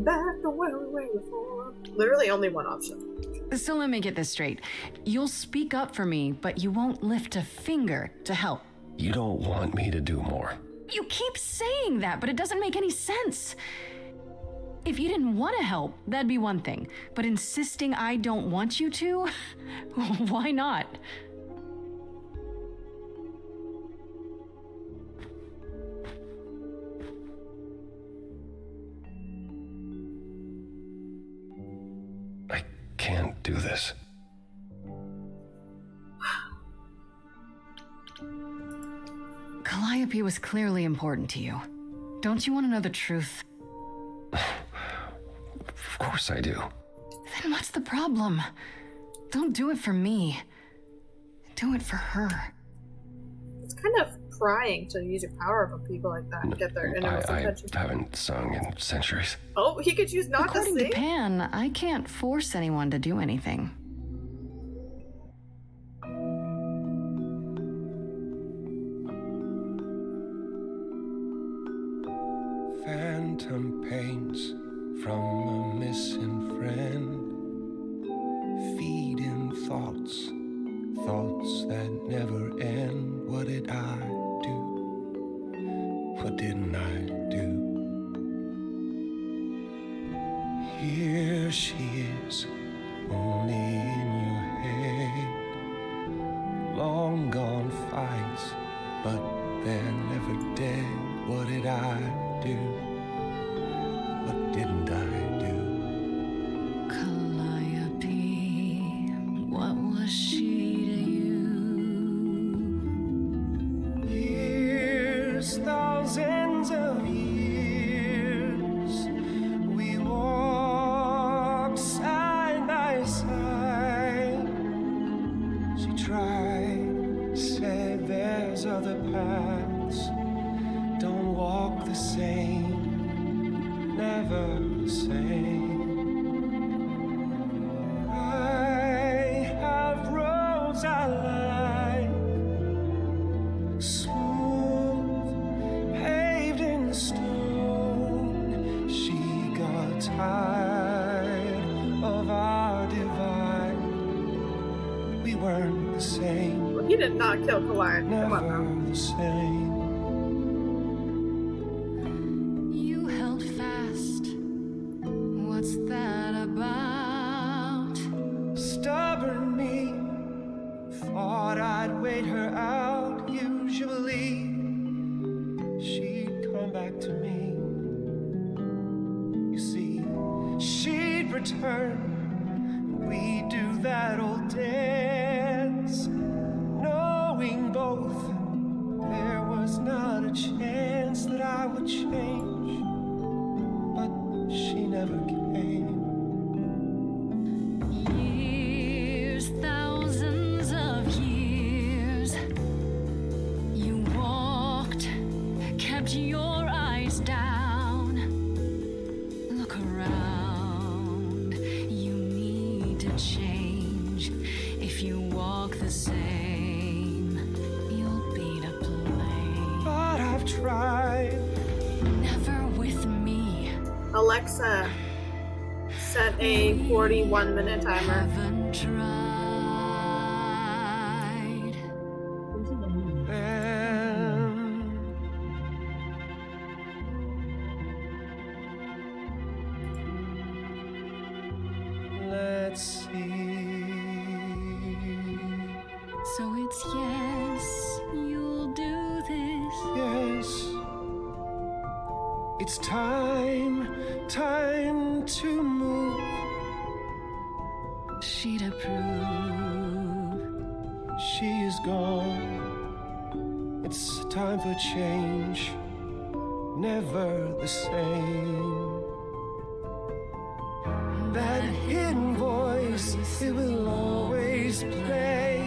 back to where we were before. Literally only one option. So let me get this straight. You'll speak up for me, but you won't lift a finger to help. You don't want me to do more. You keep saying that, but it doesn't make any sense. If you didn't want to help, that'd be one thing. But insisting I don't want you to? Why not? I can't do this. Calliope was clearly important to you. Don't you want to know the truth? Of course I do. Then what's the problem? Don't do it for me. Do it for her. It's kind of prying to use your power on people like that and get their innermost attention. I haven't sung in centuries. Oh, he could choose not According to sing? to Pan, I can't force anyone to do anything. Phantom pains from a missing friend, feeding thoughts, thoughts that never end. What did I do? What didn't I do? Here she is, only in your head. Long gone fights, but they're never dead. What did I do? What didn't I do? Calliope, what was she to you? Years, thousands of years, we walked side by side. She tried, said there's other paths. Don't walk the same, never the same. I have roads I like, smooth, paved in stone. She got tired of our divide. We weren't the same. Well, he did not kill Calliope. Come on now. Never the same. You held fast. What's that about? Stubborn me, thought I'd wait her out. Usually, she'd come back to me. You see, she'd return. We'd do that old dance, knowing both there was not a chance that I would change. But she never came. Years, thousands of years. You walked, kept your eyes down. Look around. You need to change. If you walk the same, you'll be to blame. But I've tried. Never with me. Alexa, set a 41-minute timer. Haven't tried. Let's see. So it's yes, you'll do this. Yes, it's time to move. She'd approve. She is gone. It's time for change. Never the same. That hidden voice, it will always play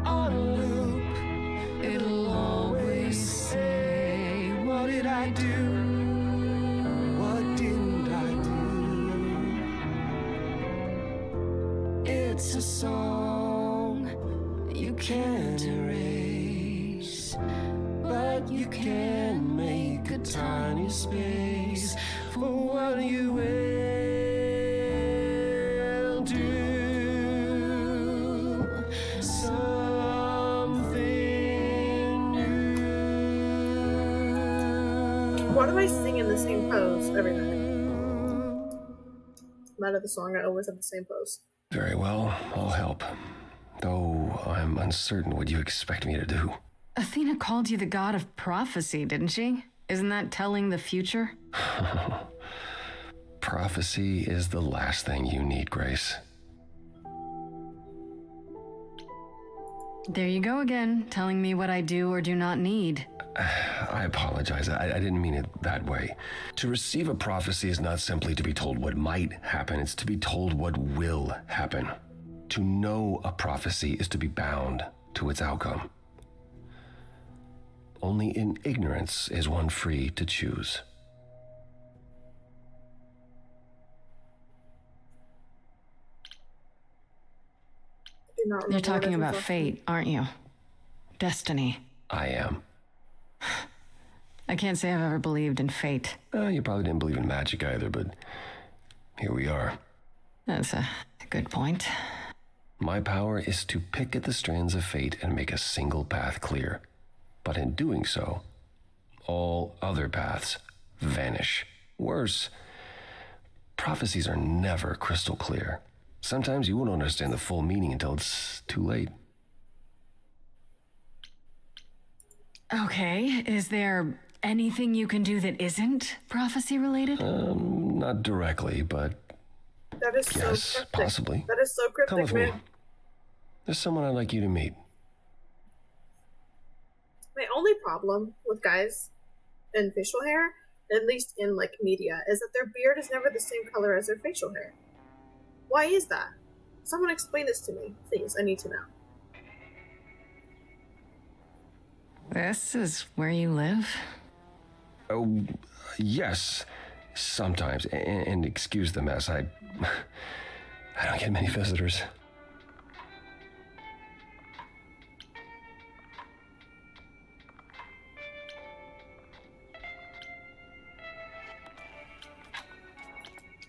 on loop. It'll always say, what did I do? What didn't I do? It's a song you can't erase, but you can make a tiny space for what you will do. Something new. Why do I sing in the same pose every night? No matter the song, I always have the same pose. Very well, I'll help. Though I'm uncertain what you expect me to do. Athena called you the god of prophecy, didn't she? Isn't that telling the future? Prophecy is the last thing you need, Grace. There you go again, telling me what I do or do not need. I apologize. I didn't mean it that way. To receive a prophecy is not simply to be told what might happen, it's to be told what will happen. To know a prophecy is to be bound to its outcome. Only in ignorance is one free to choose. Do not You're remember talking what it about is. fate, aren't you? Destiny. I am. I can't say I've ever believed in fate. You probably didn't believe in magic either, but here we are. That's a good point. My power is to pick at the strands of fate and make a single path clear. But in doing so, all other paths vanish. Worse, prophecies are never crystal clear. Sometimes you won't understand the full meaning until it's too late. Okay, is there anything you can do that isn't prophecy related? Not directly, but That is so yes, cryptic. possibly. That is so cryptic, Come with me. man. There's someone I'd like you to meet. My only problem with guys and facial hair, at least in like media, is that their beard is never the same color as their facial hair. Why is that? Someone explain this to me, please. I need to know. This is where you live? Oh, yes, sometimes. And excuse the mess. I don't get many visitors.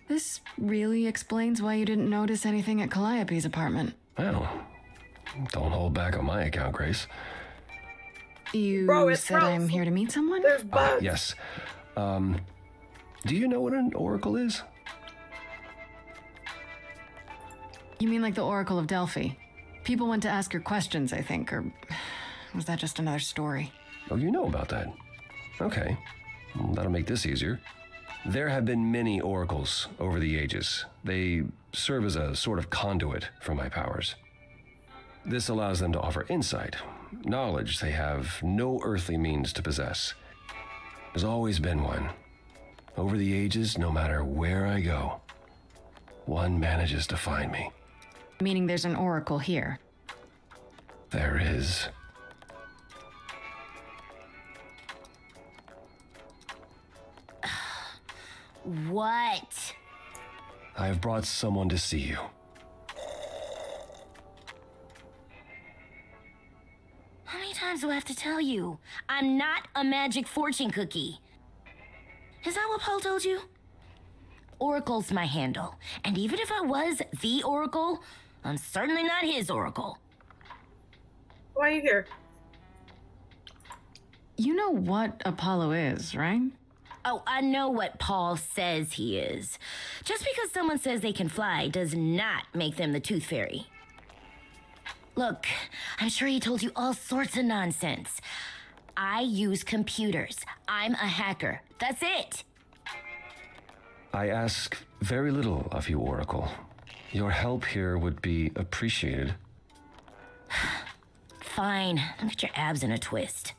This really explains why you didn't notice anything at Calliope's apartment. Well, don't hold back on my account, Grace. You Bro, it's said I'm gross. here to meet someone? There's bugs. Yes. Do you know what an oracle is? You mean like the Oracle of Delphi? People went to ask her questions, I think, or was that just another story? Oh, you know about that. Okay. Well, that'll make this easier. There have been many oracles over the ages. They serve as a sort of conduit for my powers. This allows them to offer insight, knowledge they have no earthly means to possess. There's always been one. Over the ages, no matter where I go, one manages to find me. Meaning there's an oracle here. There is. What? I have brought someone to see you. How many times do I have to tell you? I'm not a magic fortune cookie. Is that what Paul told you? Oracle's my handle. And even if I was the Oracle, I'm certainly not his Oracle. Why are you here? You know what Apollo is, right? Oh, I know what Paul says he is. Just because someone says they can fly does not make them the Tooth Fairy. Look, I'm sure he told you all sorts of nonsense. I use computers. I'm a hacker. That's it. I ask very little of you, Oracle. Your help here would be appreciated. Fine. Don't get your abs in a twist.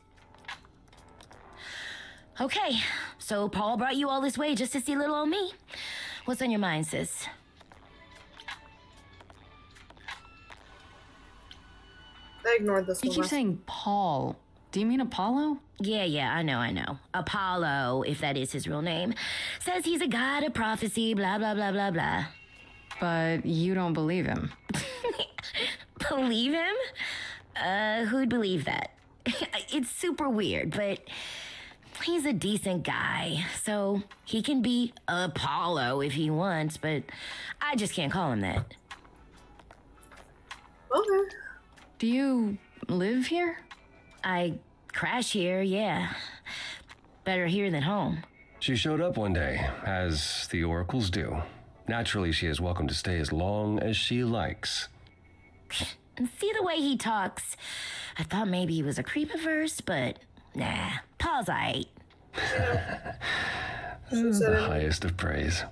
Okay, so Paul brought you all this way just to see little old me. What's on your mind, sis? I ignored this You one. keep last- saying Paul. Do you mean Apollo? Yeah, I know. Apollo, if that is his real name, says he's a god of prophecy, blah, blah, blah, blah, blah. But you don't believe him. Believe him? Who'd believe that? It's super weird, but he's a decent guy, so he can be Apollo if he wants, but I just can't call him that. Okay. Do you live here? I crash here, yeah. Better here than home. She showed up one day, as the oracles do. Naturally, she is welcome to stay as long as she likes. And see the way he talks. I thought maybe he was a creep at first, but nah, Paul's aight. The highest of praise.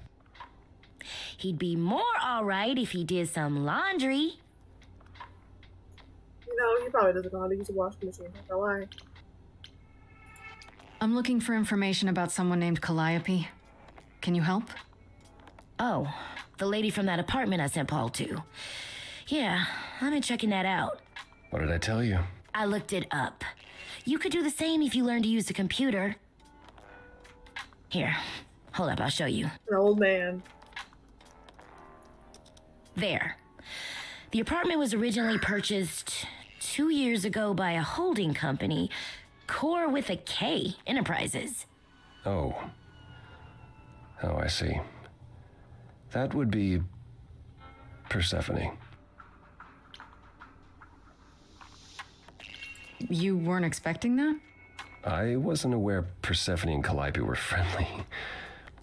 He'd be more alright if he did some laundry. You know, he probably doesn't know how to use a washing machine. Not gonna lie. I'm looking for information about someone named Calliope. Can you help? Oh, the lady from that apartment I sent Paul to. Yeah, I've been checking that out. What did I tell you? I looked it up. You could do the same if you learned to use the computer. Here, hold up, I'll show you. An old man. There. The apartment was originally purchased 2 years ago by a holding company, Core with a K Enterprises. Oh. Oh, I see. That would be Persephone. You weren't expecting that? I wasn't aware Persephone and Calliope were friendly.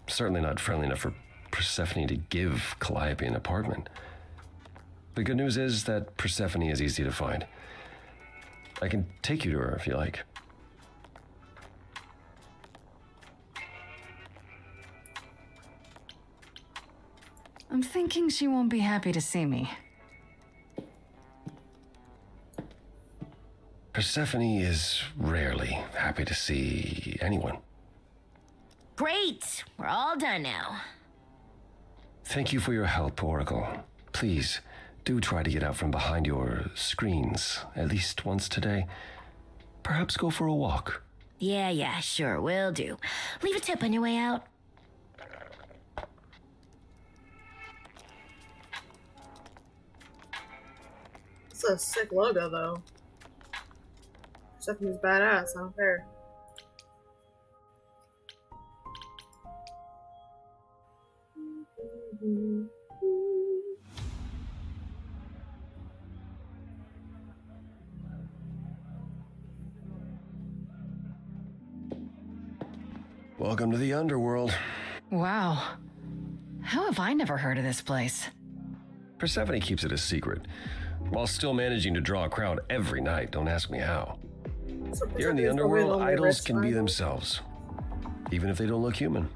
Certainly not friendly enough for Persephone to give Calliope an apartment. The good news is that Persephone is easy to find. I can take you to her if you like. I'm thinking she won't be happy to see me. Persephone is rarely happy to see anyone. Great! We're all done now. Thank you for your help, Oracle. Please, do try to get out from behind your screens at least once today. Perhaps go for a walk. Yeah, sure, will do. Leave a tip on your way out. It's a sick logo, though. Stephanie's badass, not fair. Welcome to the underworld. Wow. How have I never heard of this place? Persephone keeps it a secret, while still managing to draw a crowd every night. Don't ask me how. So Here in the Persephone's probably underworld, lonely idols rich can be idol. themselves, even if they don't look human.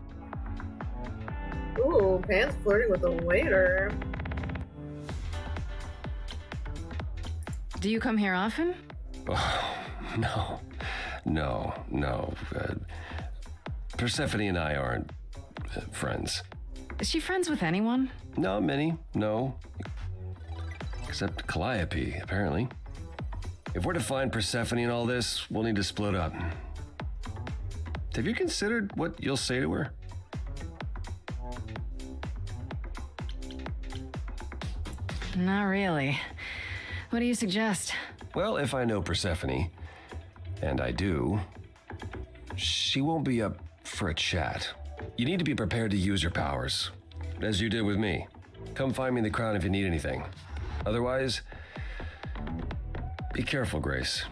Ooh, Pan's flirting with the waiter. Do you come here often? Oh, no. Persephone and I aren't friends. Is she friends with anyone? Not many, no. Except Calliope, apparently. If we're to find Persephone in all this, we'll need to split up. Have you considered what you'll say to her? Not really. What do you suggest? Well, if I know Persephone, and I do, she won't be up for a chat. You need to be prepared to use your powers, as you did with me. Come find me in the crown if you need anything. Otherwise, be careful, Grace.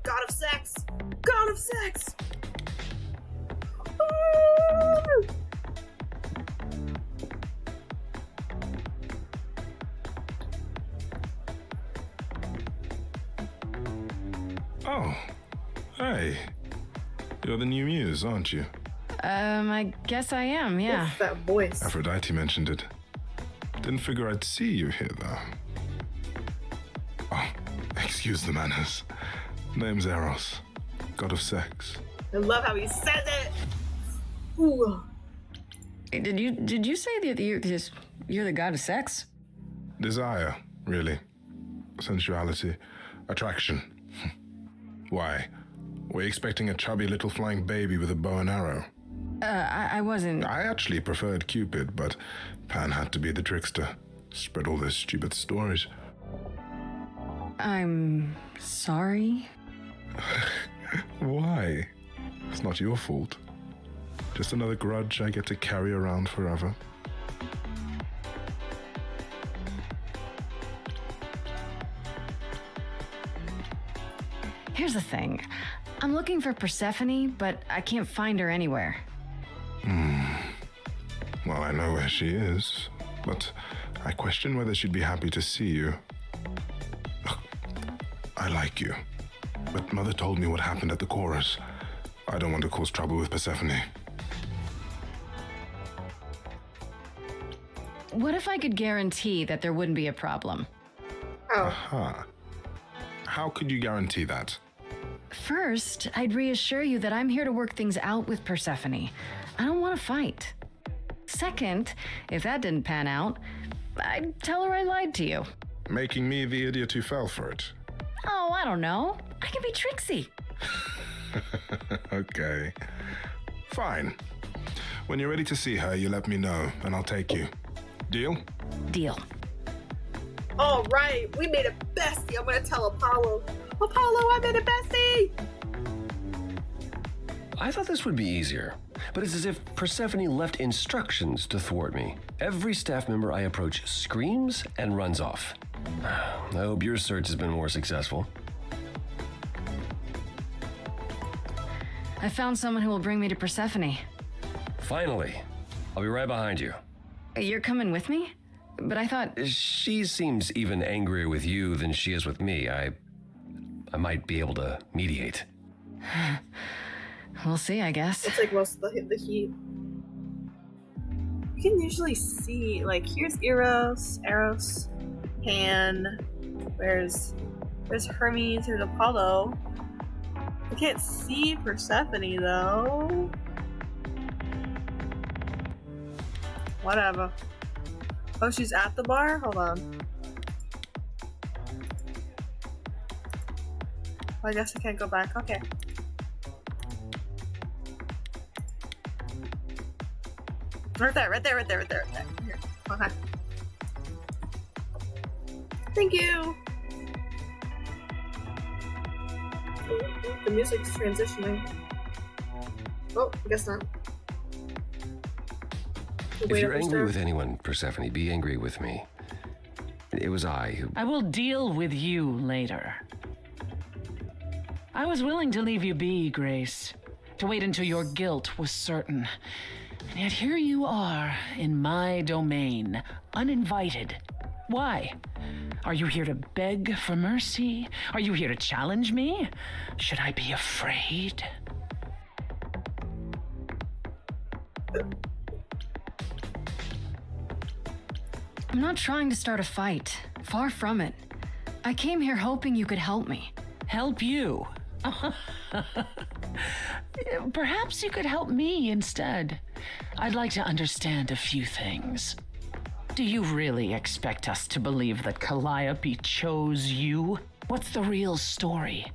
God of sex! God of sex! Woo! Oh, hey. You're the new muse, aren't you? I guess I am, yeah. Oof, that voice. Aphrodite mentioned it. Didn't figure I'd see you here, though. Oh, excuse the manners. Name's Eros, god of sex. I love how he says it! Ooh. Did you say that you're the god of sex? Desire, really. Sensuality. Attraction. Why? Were you expecting a chubby little flying baby with a bow and arrow? I wasn't. I actually preferred Cupid, but Pan had to be the trickster. spread all those stupid stories. I'm sorry. Why? It's not your fault. Just another grudge I get to carry around forever. Here's the thing. I'm looking for Persephone, but I can't find her anywhere. Well, I know where she is, but I question whether she'd be happy to see you. Ugh, I like you, but Mother told me what happened at the chorus. I don't want to cause trouble with Persephone. What if I could guarantee that there wouldn't be a problem? Oh, Aha. How could you guarantee that? First, I'd reassure you that I'm here to work things out with Persephone. I don't want to fight. Second, if that didn't pan out, I'd tell her I lied to you. Making me the idiot who fell for it. Oh, I don't know. I can be tricksy. Okay. Fine. When you're ready to see her, you let me know, and I'll take you. Deal? Deal. all right. We made a bestie. I'm gonna tell Apollo. Apollo, I made a bestie. I thought this would be easier, but it's as if Persephone left instructions to thwart me. Every staff member I approach screams and runs off. I hope your search has been more successful. I found someone who will bring me to Persephone. Finally. I'll be right behind you. You're coming with me? But I thought... She seems even angrier with you than she is with me. I might be able to mediate. We'll see, I guess. It's like most of the heat. You can usually see, like, here's Eros, Pan, there's Hermes, there's Apollo. I can't see Persephone, though. Whatever. Oh, she's at the bar? Hold on. Well, I guess I can't go back. Okay. Right there. Here. Okay. Thank you. Ooh, the music's transitioning. Oh, I guess not. If you're angry with anyone, Persephone, be angry with me. It was I who... I will deal with you later. I was willing to leave you be, Grace, to wait until your guilt was certain. And yet here you are, in my domain, uninvited. Why? Are you here to beg for mercy? Are you here to challenge me? Should I be afraid? I'm not trying to start a fight. Far from it. I came here hoping you could help me. Help you? Perhaps you could help me instead. I'd like to understand a few things. Do you really expect us to believe that Calliope chose you? What's the real story?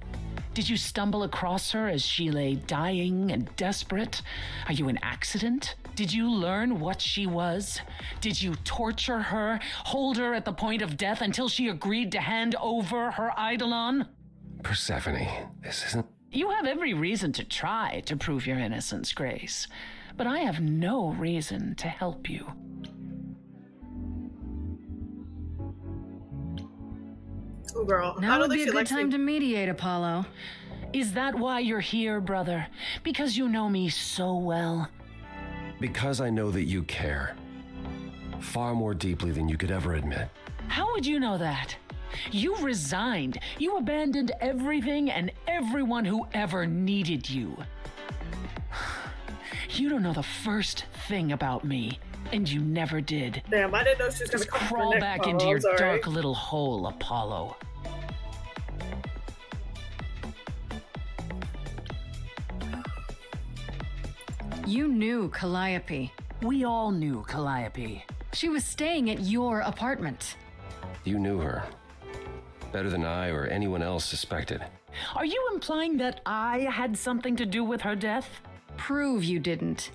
Did you stumble across her as she lay dying and desperate? Are you an accident? Did you learn what she was? Did you torture her, hold her at the point of death until she agreed to hand over her eidolon? Persephone, this isn't... You have every reason to try to prove your innocence, Grace, but I have no reason to help you. Oh, girl. I Now don't would think be a she good likes time me. to mediate, Apollo. Is that why you're here, brother? Because you know me so well? Because I know that you care. Far more deeply than you could ever admit. How would you know that? You resigned. You abandoned everything and everyone who ever needed you. You don't know the first thing about me, and you never did. Damn, I didn't know she was gonna Just come for crawl Nick. back Oh, into I'm your sorry. dark little hole, Apollo. You knew Calliope. We all knew Calliope. She was staying at your apartment. You knew her. Better than I or anyone else suspected. Are you implying that I had something to do with her death? Prove you didn't.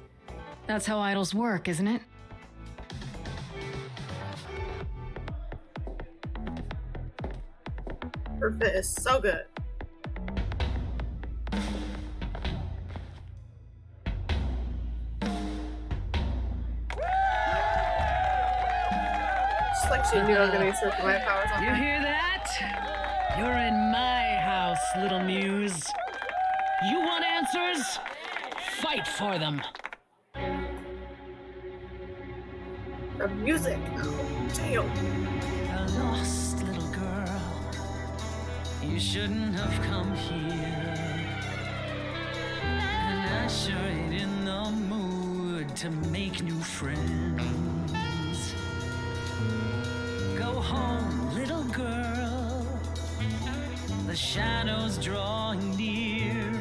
That's how idols work, isn't it? Her fit is so good. Just like she knew I was gonna use her my powers on You her. hear that? You're in my house, little muse. You want answers? Fight for them. The music. Damn. A lost little girl. You shouldn't have come here. And I sure ain't in the mood to make new friends. Go home, little girl. The shadows drawing near.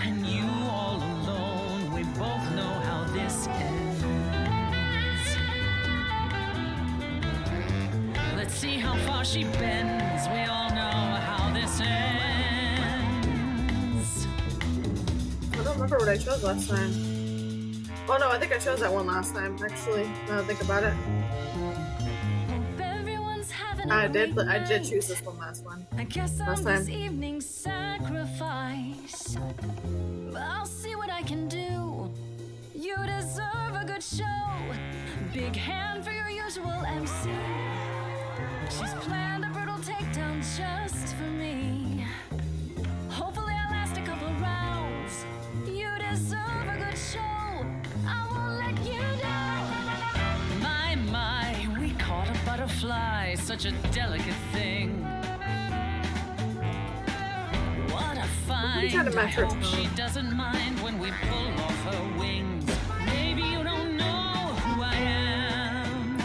And you all alone. We both know how this ends. Let's see how far she bends. We all know how this ends. I don't remember what I chose last time. Oh no, I think I chose that one last time, actually. Now that I think about it. I did choose this one last one. I guess Last on this time. evening's sacrifice, I'll see what I can do. You deserve a good show. Big hand for your usual MC. She's planned a brutal takedown just for me. Hopefully I'll last a couple rounds. You deserve a good show. I won't let you down. My, we caught a butterfly, such a delicate thing. What a find. trying to I match her hope she tone. doesn't mind when we pull off her wings. Maybe you don't know who I am.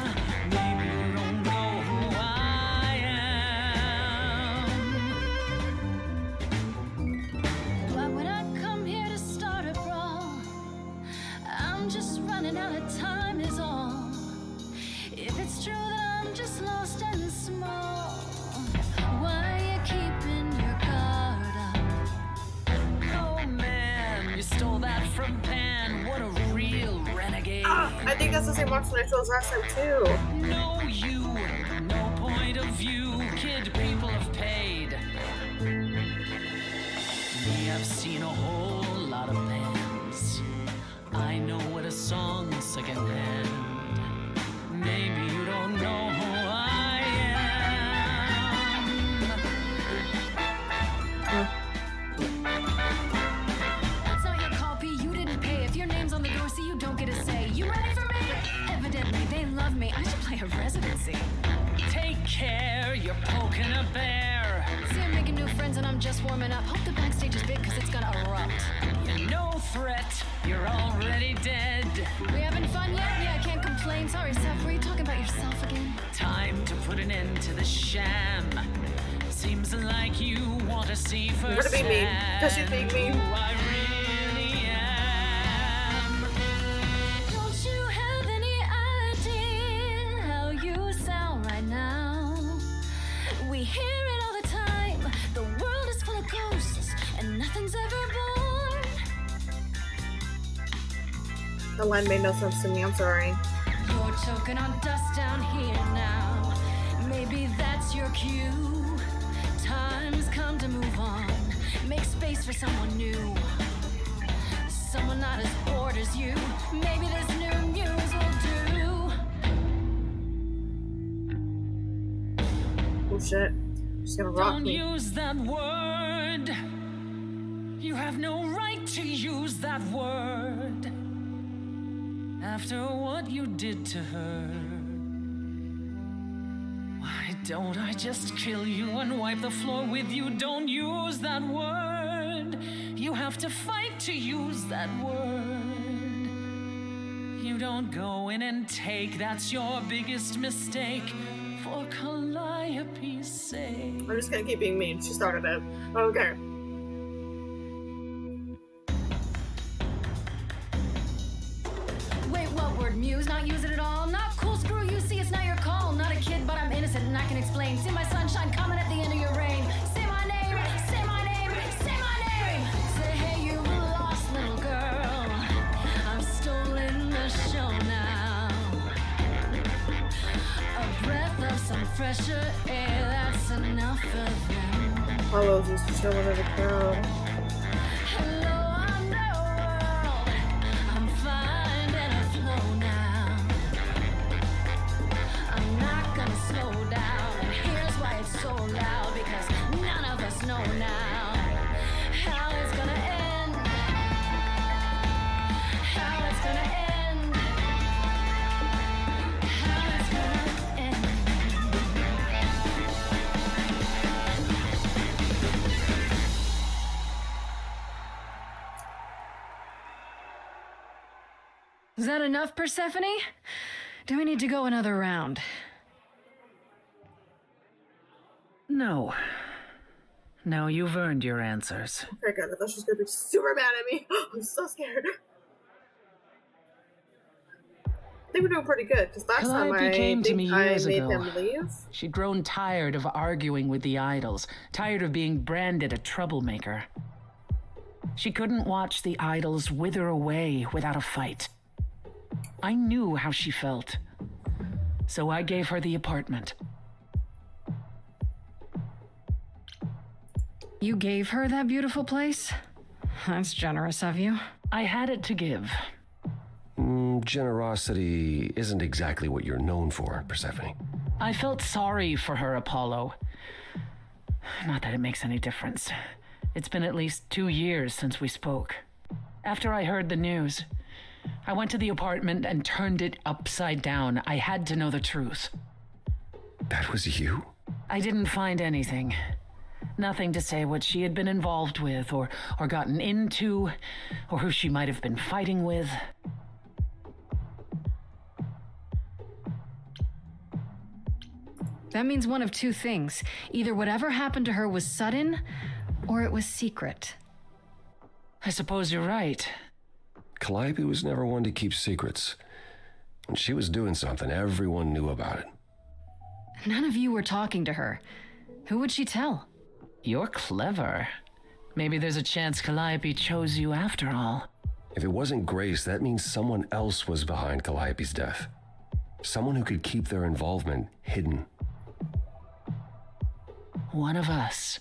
Maybe you don't know who I am. Why would I come here to start a brawl? I'm just running out of time is all. If it's true that I'm just lost and small, why are you keeping your guard up? Oh man, you stole that from Pan. What a real renegade. Ah, I think that's the same box that I chose last time too. No you, no point of view. Kid, people have paid. Me, I've seen a whole lot of bands. I know what a song's secondhand. Maybe you don't know who I am. That's not your copy, you didn't pay. If your name's on the door, see you don't get a say. You ready for me? Evidently, they love me. I should play a residency. Take care, you're poking a bear. See, I'm making new friends and I'm just warming up. Hope the backstage is big, cause it's gonna erupt. You're no threat, you're already dead. We having fun yet? Yeah, I can't complain. Sorry, Seth, were you talking about yourself again? Time to put an end to the sham. Seems like you want to see You're gonna firsthand be mean, 'cause you're being mean. who I really am. Don't you have any idea how you sound right now? We hear it all the time. The world is full of ghosts and nothing's ever born. The line made no sense to me, I'm sorry. You're choking on dust down here now. Maybe that's your cue. Time's come to move on. Make space for someone new. Someone not as bored as you. Maybe this new muse will do. Oh shit. She's gonna rock Don't me. use that word. You have no right to use that word. After what you did to her, why don't I just kill you and wipe the floor with you? Don't use that word. You have to fight to use that word. You don't go in and take. That's your biggest mistake. For Calliope's sake. I'm just gonna keep being mean. She started it. Okay. Wait, what word? Muse? Not use it at all? Not cool, screw you. See, it's not your call. Not a kid, but I'm innocent and I can explain. See my sunshine coming at the end of your rain. Say my name, say my name, say my name. Say, hey, you lost little girl. I'm stolen the show now. A breath of some fresher air, that's enough for Apollo's just chilling in the crowd. Hello, underworld. I'm finding a flow now. I'm not gonna slow down, and here's why it's so loud, because none of us know now how it's gonna end. How it's gonna end. How it's gonna end. Is that enough, Persephone? Do we need to go another round? No. No, you've earned your answers. Okay, good. I thought she was gonna be super mad at me. I'm so scared. I think we're doing pretty good, because last time Calliope came to me I years made ago. him leave. She'd grown tired of arguing with the idols, tired of being branded a troublemaker. She couldn't watch the idols wither away without a fight. I knew how she felt, so I gave her the apartment. You gave her that beautiful place? That's generous of you. I had it to give. Generosity isn't exactly what you're known for, Persephone. I felt sorry for her, Apollo. Not that it makes any difference. It's been at least 2 years since we spoke. After I heard the news, I went to the apartment and turned it upside down. I had to know the truth. That was you? I didn't find anything. Nothing to say what she had been involved with, or gotten into, or who she might have been fighting with. That means one of two things. Either whatever happened to her was sudden, or it was secret. I suppose you're right. Calliope was never one to keep secrets. When she was doing something, everyone knew about it. None of you were talking to her. Who would she tell? You're clever. Maybe there's a chance Calliope chose you after all. If it wasn't Grace, that means someone else was behind Calliope's death. Someone who could keep their involvement hidden. One of us.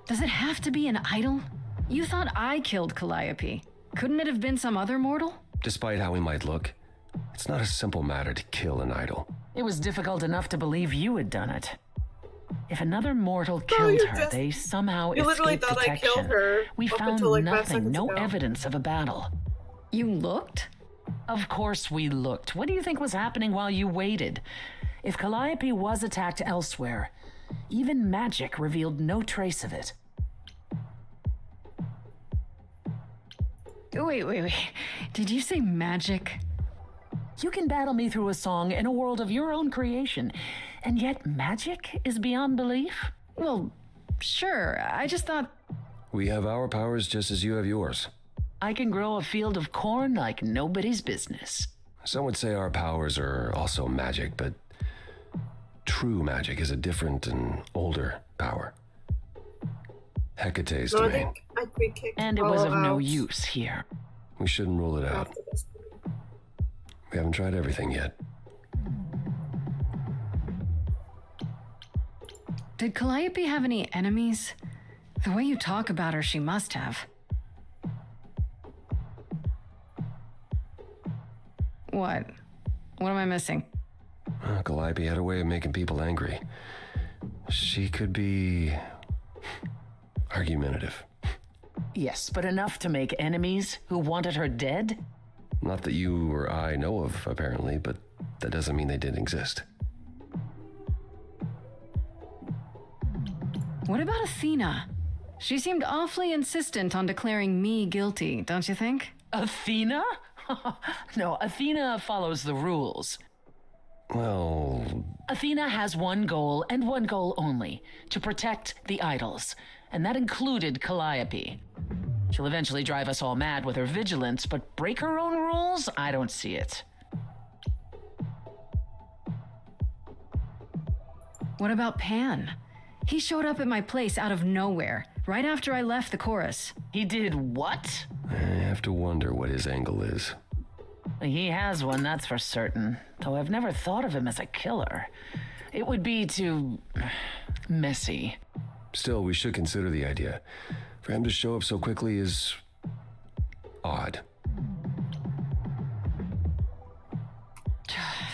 Does it have to be an idol? You thought I killed Calliope. Couldn't it have been some other mortal? Despite how he might look, it's not a simple matter to kill an idol. It was difficult enough to believe you had done it. If another mortal killed her, they somehow You literally escaped thought I detection. killed her We up found until, like, 5 nothing, seconds no ago. evidence of a battle. You looked? Of course we looked. What do you think was happening while you waited? If Calliope was attacked elsewhere, even magic revealed no trace of it. Wait. Did you say magic? You can battle me through a song in a world of your own creation, and yet magic is beyond belief? Well, sure. I just thought... We have our powers just as you have yours. I can grow a field of corn like nobody's business. Some would say our powers are also magic, but true magic is a different and older power. Hecate's No, I domain. think we kicked And it was of no out use here. We shouldn't rule it out. after this. We haven't tried everything yet. Did Calliope have any enemies? The way you talk about her, she must have. What? What am I missing? Calliope had a way of making people angry. She could be argumentative. Yes, but enough to make enemies who wanted her dead? Not that you or I know of, apparently, but that doesn't mean they didn't exist. What about Athena? She seemed awfully insistent on declaring me guilty, don't you think? Athena? No, Athena follows the rules. Well, Athena has one goal and one goal only, to protect the idols, and that included Calliope. She'll eventually drive us all mad with her vigilance, but break her own rules? I don't see it. What about Pan? He showed up at my place out of nowhere, right after I left the chorus. He did what? I have to wonder what his angle is. He has one, that's for certain, though I've never thought of him as a killer. It would be too messy. Still, we should consider the idea. For him to show up so quickly is odd.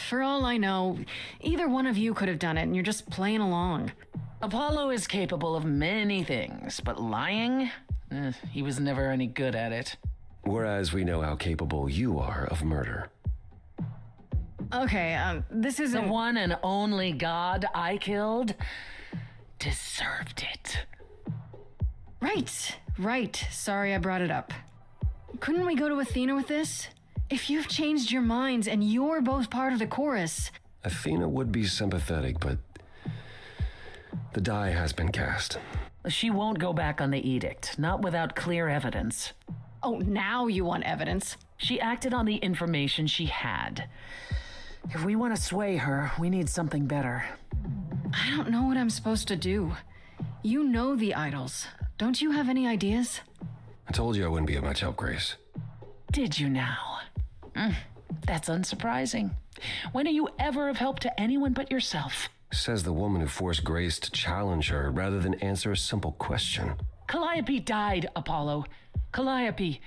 For all I know, either one of you could have done it and you're just playing along. Apollo is capable of many things, but lying? He was never any good at it. Whereas we know how capable you are of murder. Okay, this isn't... The one and only god I killed deserved it. Right. Sorry I brought it up. Couldn't we go to Athena with this? If you've changed your minds and you're both part of the chorus... Athena would be sympathetic, but the die has been cast. She won't go back on the edict, not without clear evidence. Oh, now you want evidence? She acted on the information she had. If we want to sway her, we need something better. I don't know what I'm supposed to do. You know the idols. Don't you have any ideas? I told you I wouldn't be of much help, Grace. Did you now? That's unsurprising. When are you ever of help to anyone but yourself? Says the woman who forced Grace to challenge her rather than answer a simple question. Calliope died, Apollo. Calliope,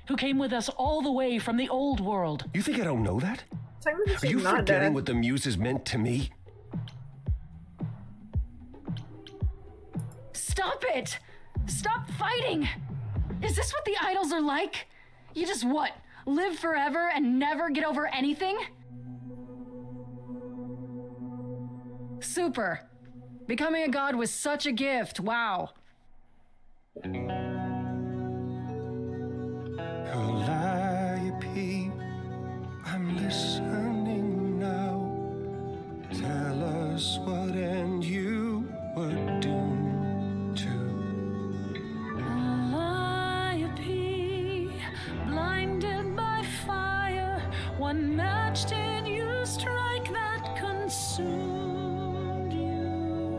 who came with us all the way from the old world. You think I don't know that? Technically, Are she's you not forgetting dead. what the muses meant to me? Stop it! Stop fighting! Is this what the idols are like? You just what? Live forever and never get over anything? Super. Becoming a god was such a gift. Wow. Calliope, I'm listening now. Tell us what end you were doomed to. Calliope, blinded by fire, one match did you strike that consumed you.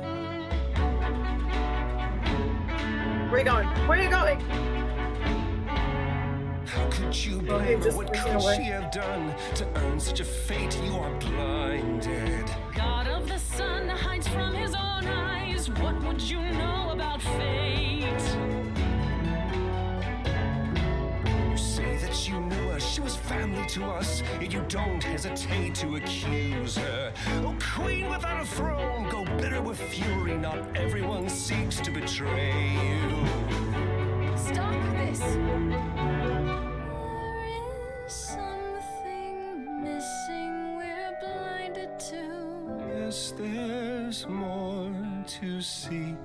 Where you going? Where are you going? How could you blame her? just What pushing could away. she have done to earn such a fate? You are blinded. God of the sun hides from his own eyes. What would you know about fate? You say that you knew her, she was family to us, yet you don't hesitate to accuse her. Oh, queen without a throne, go bitter with fury. Not everyone seeks to betray you. Stop this. There is something missing we're blinded to. Yes, there's more to seek.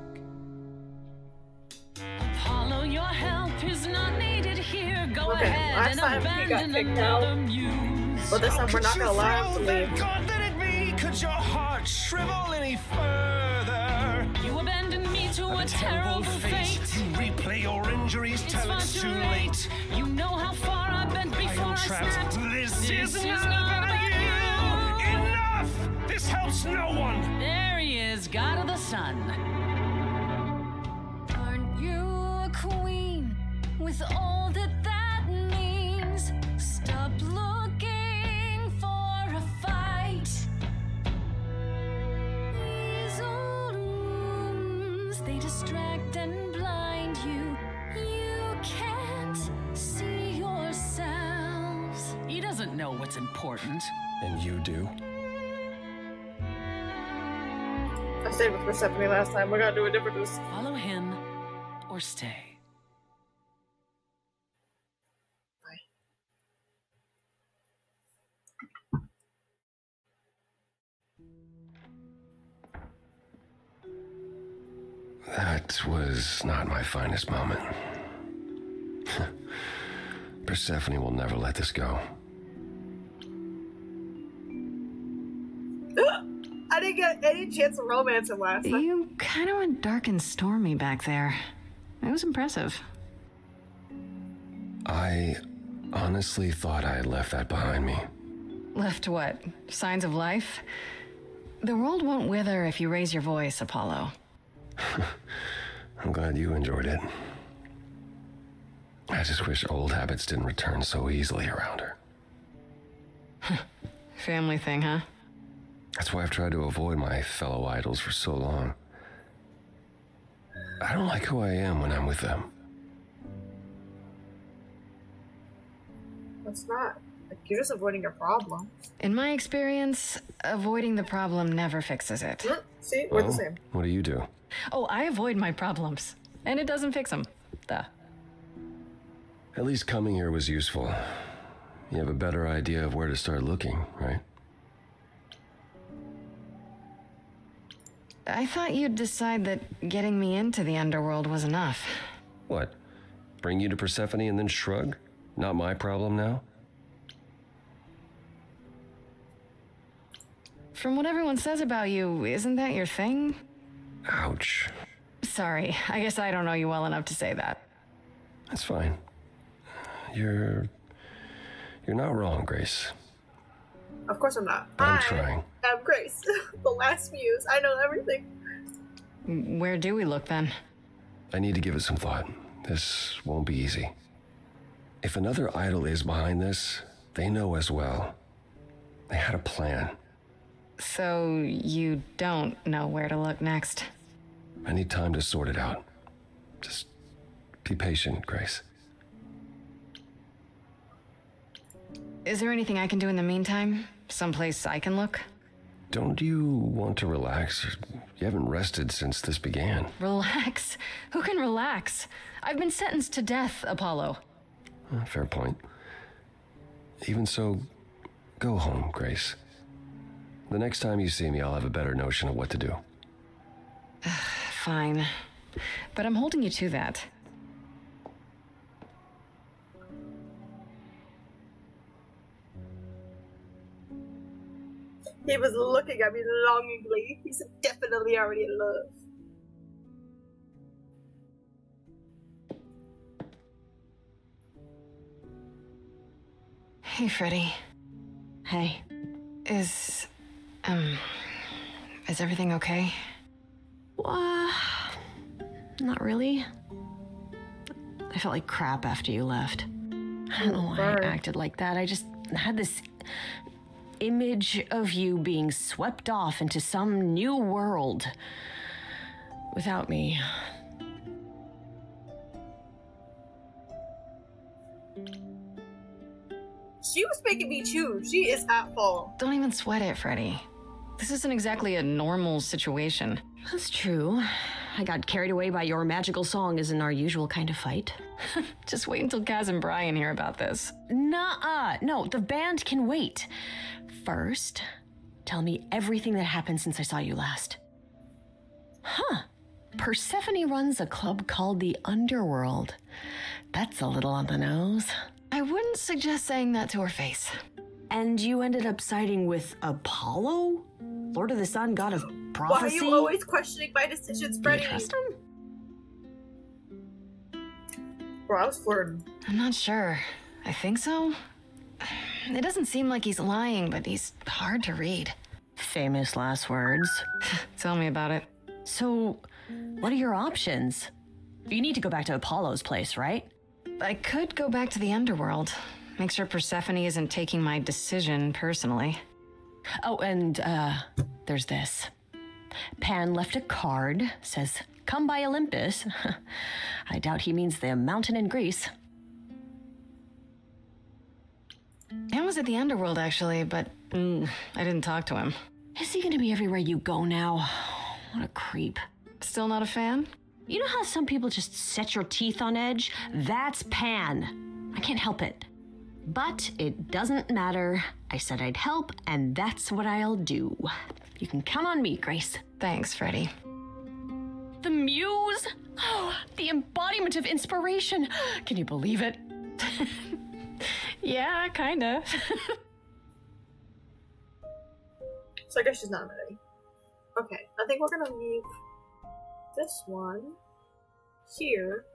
Apollo, your help is not needed here. Go Okay, ahead last and time he got abandon kicked another out. muse. But this time we're not gonna allow him to Could you leave. throw that God, let it be? Could your heart shrivel any further? You abandoned me to a A terrible fate. You replay your injuries, It's tell far it's too too late. late. You know how far I've been I before am I trapped. snapped. This is is not not about about you. you. Enough! This helps no one. There he is, God of the sun. Aren't you a queen with all that that means? Stop looking for a fight. These old wounds, they distract and blind you. You can't see yourselves. He doesn't know what's important. And you do? I stayed with Persephone last time. We're gonna do a different. Follow him or stay. That was not my finest moment. Persephone will never let this go. I didn't get any chance of romance in last time. You kind of went dark and stormy back there. It was impressive. I honestly thought I had left that behind me. Left what? Signs of life? The world won't wither if you raise your voice, Apollo. I'm glad you enjoyed it. I just wish old habits didn't return so easily around her. Family thing, huh? That's why I've tried to avoid my fellow idols for so long. I don't like who I am when I'm with them. That's not. Like, you're just avoiding your problem. In my experience, avoiding the problem never fixes it. See, we're the Well, same. what do you do? Oh, I avoid my problems, and it doesn't fix them. Duh. At least coming here was useful. You have a better idea of where to start looking, right? I thought you'd decide that getting me into the underworld was enough. What? Bring you to Persephone and then shrug? Not my problem now? From what everyone says about you, isn't that your thing? Ouch. Sorry, I guess I don't know you well enough to say that. That's fine. You're not wrong, Grace. Of course I'm not. I'm trying. I'm Grace. The last muse. I know everything. Where do we look then? I need to give it some thought. This won't be easy. If another idol is behind this, they know as well. They had a plan. So you don't know where to look next? I need time to sort it out. Just be patient, Grace. Is there anything I can do in the meantime? Someplace I can look? Don't you want to relax? You haven't rested since this began. Relax? Who can relax? I've been sentenced to death, Apollo. Fair point. Even so, go home, Grace. The next time you see me, I'll have a better notion of what to do. Fine. But I'm holding you to that. He was looking at me longingly. He's definitely already in love. Hey, Freddie. Hey. Is everything okay? Not really. I felt like crap after you left. I don't know why I acted like that. I just had this image of you being swept off into some new world without me. She was making me choose. She is at fault. Don't even sweat it, Freddie. This isn't exactly a normal situation. That's true. I got carried away by your magical song as in our usual kind of fight. Just wait until Kaz and Brian hear about this. Nuh-uh. No, the band can wait. First, tell me everything that happened since I saw you last. Huh. Persephone runs a club called the Underworld. That's a little on the nose. I wouldn't suggest saying that to her face. And you ended up siding with Apollo? Lord of the Sun, god of Why are prophecy? you always questioning my decisions, Do you Freddie? trust him? Bro, I was flirting. I'm not sure. I think so. It doesn't seem like he's lying, but he's hard to read. Famous last words. Tell me about it. So, what are your options? You need to go back to Apollo's place, right? I could go back to the underworld. Make sure Persephone isn't taking my decision personally. Oh, and, there's this. Pan left a card, says, "Come by Olympus." I doubt he means the mountain in Greece. Pan was at the underworld, actually, but I didn't talk to him. Is he gonna be everywhere you go now? What a creep. Still not a fan? You know how some people just set your teeth on edge? That's Pan. I can't help it. But it doesn't matter. I said I'd help, and that's what I'll do. You can count on me, Grace. Thanks, Freddie. The muse? Oh, the embodiment of inspiration. Can you believe it? Yeah, kinda. So I guess she's not ready. Okay, I think we're gonna leave this one here